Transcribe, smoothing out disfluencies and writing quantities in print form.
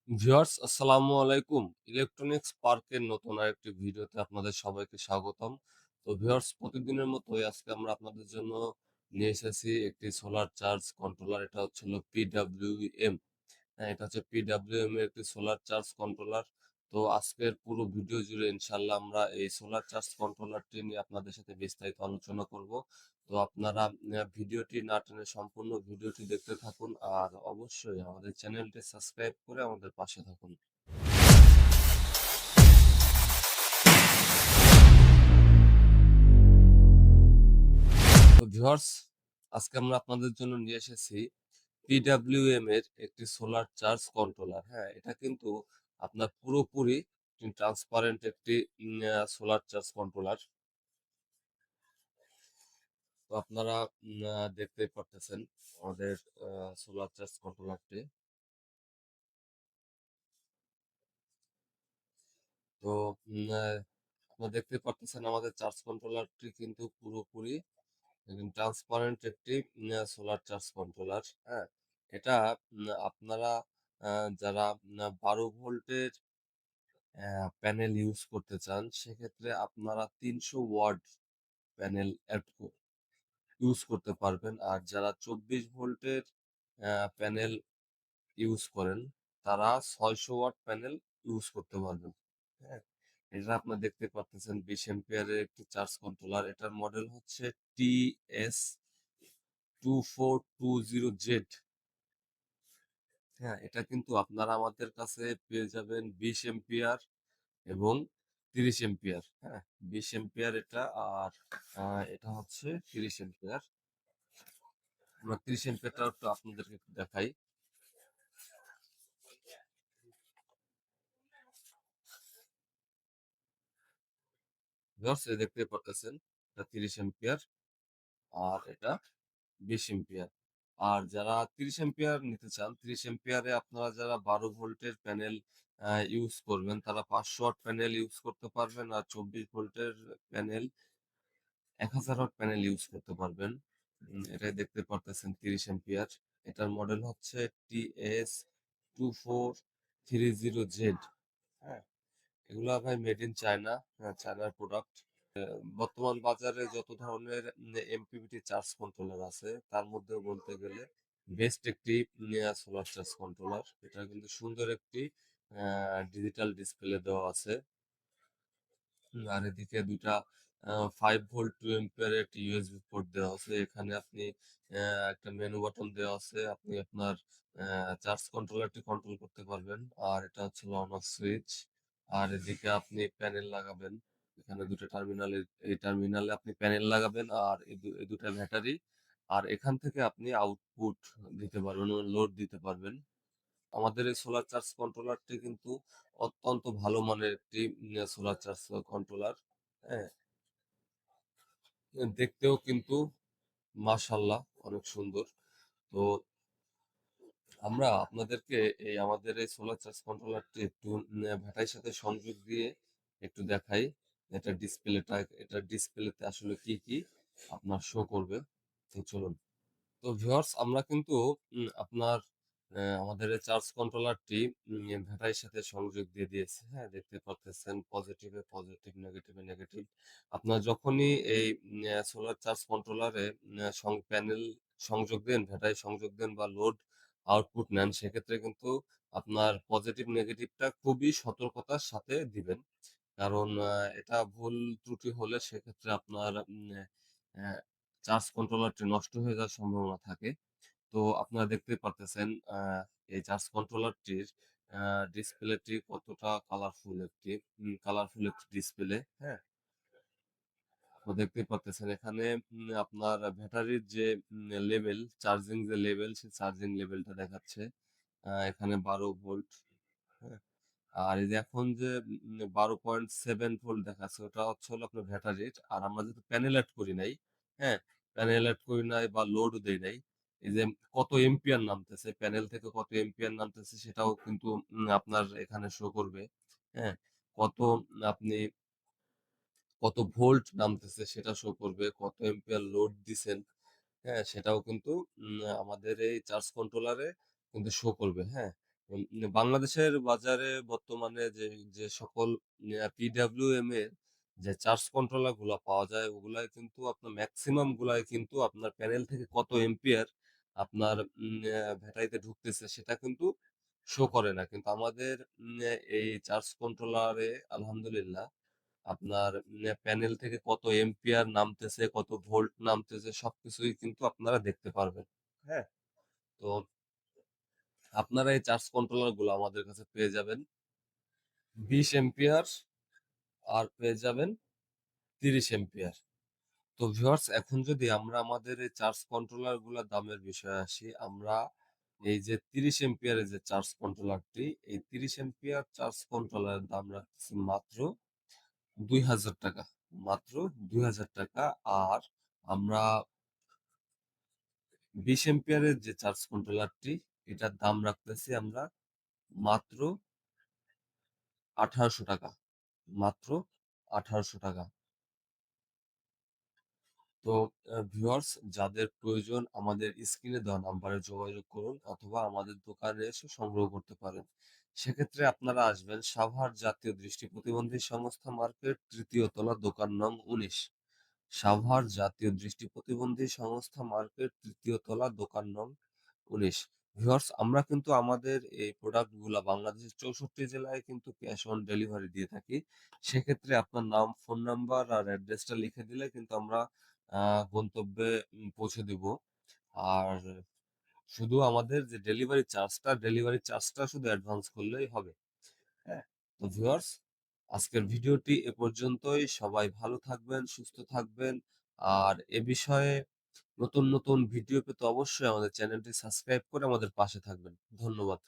Viewers আসসালামু আলাইকুম। Electronics পার্কের নতুন আরেকটি ভিডিওতে আপনাদের সবাইকে স্বাগতম। তো ভিউয়ার্স প্রতিদিনের মতোই আজকে আমরা আপনাদের জন্য নিয়ে এসেছি একটি সোলার চার্জ কন্ট্রোলার। এটা হচ্ছে হলো PWM। হ্যাঁ, এটা হচ্ছে PWM এর একটি সোলার চার্জ কন্ট্রোলার। তো আজকের পুরো ভিডিও জুড়ে ইনশাআল্লাহ আমরা এই সোলার চার্জ কন্ট্রোলারটি নিয়ে আপনাদের সাথে বিস্তারিত আলোচনা করব। তো আপনারা ভিডিওটি না টেনে সম্পূর্ণ ভিডিওটি দেখতে থাকুন আর অবশ্যই আমাদের চ্যানেলটি সাবস্ক্রাইব করে আমাদের পাশে থাকুন। তো ভিউয়ার্স আজকে আমরা আপনাদের জন্য নিয়ে এসেছি PWM এর একটি সোলার চার্জ কন্ট্রোলার। হ্যাঁ, এটা কিন্তু আপনার পুরোপুরি ট্রান্সপারেন্ট একটি সোলার চার্জ কন্ট্রোলার। তো আপনারা দেখতেই পারতেছেন আমাদের সোলার চার্জ কন্ট্রোলারটি। তো আপনারা দেখতে পারতেছেন আমাদের চার্জ কন্ট্রোলারটি কিন্তু পুরোপুরি একদম ট্রান্সপারেন্ট একটি সোলার চার্জ কন্ট্রোলার। হ্যাঁ, এটা আপনারা যারা 12 ভোল্টের প্যানেল ইউজ করতে চান সেক্ষেত্রে আপনারা 300 ওয়াট প্যানেল ইউজ করতে পারবেন। আর যারা 24 ভোল্টের প্যানেল ইউজ করেন তারা 600 ওয়াট প্যানেল ইউজ করতে পারবেন। হ্যাঁ, এটা আপনারা দেখতে পারতেছেন 20 এম্পিয়ারের একটি চার্জ কন্ট্রোলার। এটার মডেল হচ্ছে TS2420Z। হ্যাঁ, এটা কিন্তু আপনারা আমাদের কাছে পেয়ে যাবেন 20 এম্পিয়ার এবং 30 এম্পিয়ার। হ্যাঁ, 20 এম্পিয়ার এটা আর এটা হচ্ছে 30 এম্পিয়ার। আমরা 30 এম্পিয়ারটা একটু আপনাদেরকে একটু দেখাই। ভিউয়ার্স এই দেখতে পারতেছেন এটা 30 এম্পিয়ার আর এটা 20 এম্পিয়ার। আর যারা 30 এম্পিয়ার নিতে চান, 30 এম্পিয়ারে আপনারা যারা 12 ভোল্টের প্যানেল ইউজ করবেন তারা 500 ওয়াট প্যানেল ইউজ করতে পারবেন। আর 24 ভোল্টের প্যানেল 1000 ওয়াট প্যানেল ইউজ করতে পারবেন। এটাই দেখতে পারতেছেন 30 এম্পিয়ার। এটার মডেল হচ্ছে TS2430Z। হ্যাঁ, এগুলা ভাই মেড ইন চায়না, হ্যাঁ, চায়নার প্রোডাক্ট। বর্তমান বাজারে যত ধরনের এমপিপিটি চার্জ কন্ট্রোলার আছে তার মধ্যেও বলতে গেলে বেস্ট একটি সোলার চার্জ কন্ট্রোলার। এটা কিন্তু সুন্দর একটি ডিজিটাল ডিসপ্লে দেওয়া আছে। আর এদিকে দুইটা 5 ভোল্ট 2 এম্পিয়ার একটি ইউএসবি পোর্ট দেওয়া আছে। এখানে আপনি একটা মেনু বাটন দেওয়া আছে। আপনি আপনার চার্জ কন্ট্রোলারটি কন্ট্রোল করতে পারবেন। আর এটা হচ্ছে অন অফ সুইচ। আর এদিকে আপনি প্যানেল লাগাবেন। এখানে দুটো টার্মিনাল, এই টার্মিনালে আপনি প্যানেল লাগাবেন আর এই দুটা ব্যাটারি। আর এখান থেকে আপনি আউটপুট দিতে পারবেন, লোড দিতে পারবেন। আমাদের এই সোলার চার্জ কন্ট্রোলারটি কিন্তু অত্যন্ত ভালো মানের একটি সোলার চার্জ কন্ট্রোলার। হ্যাঁ, দেখতেও কিন্তু মাশাআল্লাহ অনেক সুন্দর। তো আমরা আপনাদেরকে এই আমাদের এই সোলার চার্জ কন্ট্রোলারটি একটু ব্যাটারির সাথে সংযোগ দিয়ে একটু দেখাই। এটা ডিসপ্লেতে আসলে কি কি আপনার শো করবে। তো চলুন। তো ভিউয়ার্স আমরা কিন্তু আপনার আমাদের এই চার্জ কন্ট্রোলারটি ব্যাটারির সাথে সংযোগ দিয়ে দিয়েছি। হ্যাঁ, দেখতে পারতেছেন পজিটিভে পজিটিভ, নেগেটিভে নেগেটিভ। আপনার যখনই এই সোলার চার্জ কন্ট্রোলারে প্যানেল সংযোগ দেন, ব্যাটারি সংযোগ দেন বা লোড আউটপুট নেন সেক্ষেত্রে কিন্তু আপনার পজিটিভ নেগেটিভটা খুবই সতর্কতার সাথে দিবেন। কারণ এটা ভুল ত্রুটি হলে সেক্ষেত্রে আপনার অ্যা চার্জ কন্ট্রোলারটি নষ্ট হয়ে যাওয়ার সম্ভাবনা থাকে। তো আপনারা দেখতেই পারতেছেন এই চার্জ কন্ট্রোলারটির আ ডিসপ্লেটি কতটা কালারফুল একটি ডিসপ্লে, হ্যাঁ? আপনারা দেখতেই পারতেছেন এখানে আপনার ব্যাটারির যে চার্জিং যে লেভেল, সেই চার্জিং লেভেলটা দেখাচ্ছে। এখানে 12 ভোল্ট, হ্যাঁ? আর এই যে এখন যে 12.7 ভোল্ট দেখাচ্ছে ওটা হচ্ছে হলো আপনার ব্যাটারির। আর আমরা যেহেতু প্যানেল এড করি নাই, হ্যাঁ? প্যানেল এড করি নাই বা লোডও দেই নাই। এই যে কত এম্পিয়ার নামতেছে, প্যানেল থেকে কত এম্পিয়ার নামতেছে সেটাও কিন্তু আপনার এখানে শো করবে। হ্যাঁ? কত আপনি কত ভোল্ট নামতেছে সেটা শো করবে, কত এম্পিয়ার লোড দিছেন, হ্যাঁ? সেটাও কিন্তু আমাদের এই চার্জ কন্ট্রোলারে কিন্তু শো করবে, হ্যাঁ? বাংলাদেশের বাজারে বর্তমানে যে সকল PWM এর যে চার্জ কন্ট্রোলার গুলা পাওয়া যায় ওগুলায় কিন্তু আপনার মেক্সিমাম গুলাই কিন্তু আপনার প্যানেল থেকে কত এম্পিয়ার আপনার ব্যাটারিতে ঢুকতেছে সেটা কিন্তু শো করে না। কিন্তু আমাদের এই চার্জ কন্ট্রোলারে আলহামদুলিল্লাহ আপনার প্যানেল থেকে কত এম্পিয়ার নামতেছে, কত ভোল্ট নামতেছে সবকিছুই কিন্তু আপনারা দেখতে পারবেন। হ্যাঁ? তো আপনারা এই চার্জ কন্ট্রোলার গুলো আমাদের কাছে পেয়ে যাবেন 20 এম্পিয়ার আর পেয়ে যাবেন 30 এম্পিয়ার। তো ভিউয়ার্স এখন যদি আমরা আমাদের এই চার্জ কন্ট্রোলার গুলার দামের বিষয়ে আসি, আমরা এই যে 30 এম্পিয়ারের যে চার্জ কন্ট্রোলারটি, এই 30 এম্পিয়ার চার্জ কন্ট্রোলারের দাম রাখতেছি মাত্র ৳২,০০০ মাত্র ৳২,০০০ আর আমরা 20 এম্পিয়ারের যে চার্জ কন্ট্রোলারটি এটার দাম রাখতেছি আমরা মাত্র ৳১৮০০ মাত্র ৳১৮০০। তো ভিউয়ার্স যাদের প্রয়োজন আমাদের স্ক্রিনে দেওয়া নাম্বারে যোগাযোগ করুন অথবা আমাদের দোকানে এসে সংগ্রহ করতে পারেন। সেক্ষেত্রে আপনারা আসবেন সাভার জাতীয় দৃষ্টি প্রতিবন্ধী সংস্থা মার্কেট ৩য় তলা দোকান নং ১৯। সাভার জাতীয় দৃষ্টি প্রতিবন্ধী সংস্থা মার্কেট ৩য় তলা দোকান নং ১৯। ভিউয়ার্স আমরা কিন্তু আমাদের এই প্রোডাক্ট গুলা বাংলাদেশের ৬৪ জেলায় কিন্তু ক্যাশ অন ডেলিভারি দিয়ে থাকি। সেক্ষেত্রে আপনার নাম, ফোন নাম্বার আর অ্যাড্রেসটা লিখে দিলে কিন্তু আমরা আ গন্তব্যে পৌঁছে দিব। আর শুধু আমাদের যে ডেলিভারি চার্জটা শুধু অ্যাডভান্স করলেই হবে। হ্যাঁ? তো ভিউয়ার্স আজকের ভিডিওটি এ পর্যন্তই। সবাই ভালো থাকবেন, সুস্থ থাকবেন। আর এ বিষয়ে নতুন ভিডিও পেতে অবশ্যই আমাদের চ্যানেলটি সাবস্ক্রাইব করে আমাদের পাশে থাকবেন। ধন্যবাদ।